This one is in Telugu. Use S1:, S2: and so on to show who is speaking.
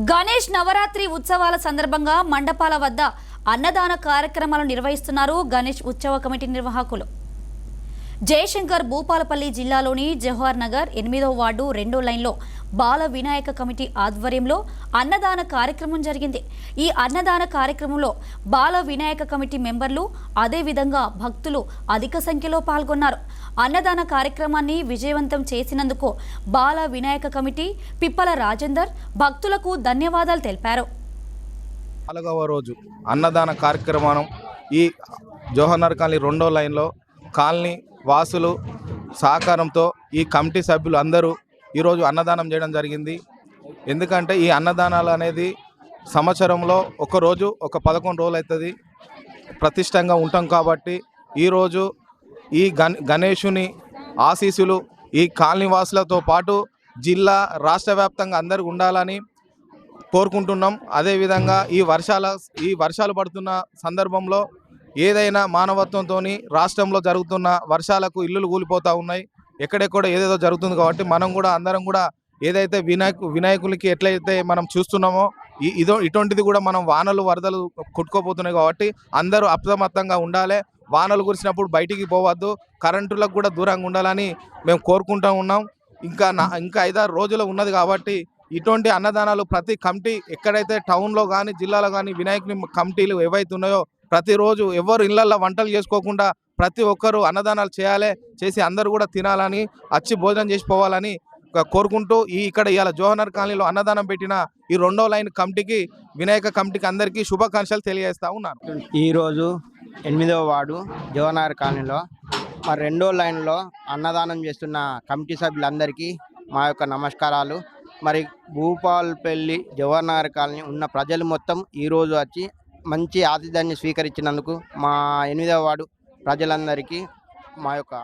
S1: గణేష్ నవరాత్రి ఉత్సవాల సందర్భంగా మండపాల వద్ద అన్నదాన కార్యక్రమాలు నిర్వహిస్తున్నారు గణేష్ ఉత్సవ కమిటీ నిర్వాహకులు. జయశంకర్ భూపాలపల్లి జిల్లాలోని జవహర్ నగర్ 8వ వార్డు 2వ లైన్లో బాల వినాయక కమిటీ ఆధ్వర్యంలో అన్నదాన కార్యక్రమం జరిగింది. ఈ అన్నదాన కార్యక్రమంలో బాల వినాయక కమిటీ మెంబర్లు అదేవిధంగా భక్తులు అధిక సంఖ్యలో పాల్గొన్నారు. అన్నదాన కార్యక్రమాన్ని విజయవంతం చేసినందుకు బాల వినాయక కమిటీ పిప్పల రాజేందర్ భక్తులకు ధన్యవాదాలు తెలిపారు.
S2: 4వ రోజు అన్నదాన కార్యక్రమం ఈ జవహర్ నగర్ కాలనీ 2వ లైన్లో కాలనీ వాసులు సహకారంతో ఈ కమిటీ సభ్యులు అందరూ ఈరోజు అన్నదానం చేయడం జరిగింది. ఎందుకంటే ఈ అన్నదానాలు అనేది సంవత్సరంలో ఒక రోజు ఒక 11 రోజులు అవుతుంది ప్రతిష్టంగా ఉంటాం కాబట్టి ఈరోజు ఈ గణేషుని ఆశీస్సులు ఈ కాలనీ వాసులతో పాటు జిల్లా రాష్ట్ర వ్యాప్తంగా అందరూ ఉండాలని కోరుకుంటున్నాం. అదేవిధంగా ఈ వర్షాలు పడుతున్న సందర్భంలో ఏదైనా మానవత్వంతో రాష్ట్రంలో జరుగుతున్న వర్షాలకు ఇల్లులు కూలిపోతూ ఉన్నాయి, ఎక్కడెక్కడ ఏదేదో జరుగుతుంది కాబట్టి మనం కూడా అందరం కూడా ఏదైతే వినాయకులకి ఎట్లయితే మనం చూస్తున్నామో ఇటువంటిది కూడా మనం వానలు వరదలు కొట్టుకోపోతున్నాయి కాబట్టి అందరూ అప్రమత్తంగా ఉండాలి. వానలు కురిసినప్పుడు బయటికి పోవద్దు, కరెంటులకు కూడా దూరంగా ఉండాలని మేము కోరుకుంటూ ఉన్నాం. ఇంకా 5-6 రోజులు ఉన్నది కాబట్టి ఇటువంటి అన్నదానాలు ప్రతి కమిటీ ఎక్కడైతే టౌన్లో కానీ జిల్లాలో కానీ వినాయకుని కమిటీలు ఏవైతే ఉన్నాయో ప్రతిరోజు ఎవరు ఇళ్లల్లో వంటలు చేసుకోకుండా ప్రతి ఒక్కరూ అన్నదానాలు చేసి అందరూ కూడా తినాలని వచ్చి భోజనం చేసి పోవాలని కోరుకుంటూ ఇక్కడ ఇవాళ జవహర్ నగర్ కాలనీలో అన్నదానం పెట్టిన ఈ 2వ లైన్ కమిటీకి వినాయక కమిటీకి అందరికీ శుభాకాంక్షలు తెలియజేస్తా ఉన్నాను.
S3: ఈరోజు 8వ వార్డు జవహర్ నగర్ కాలనీలో మరి 2వ లైన్లో అన్నదానం చేస్తున్న కమిటీ సభ్యులందరికీ మా యొక్క నమస్కారాలు. మరి భూపాలపల్లి జవహర్ నగర్ కాలనీ ఉన్న ప్రజలు మొత్తం ఈరోజు వచ్చి మంచి ఆతిథ్యాన్ని స్వీకరించినందుకు మా 8వ వార్డు ప్రజలందరికీ మా యొక్క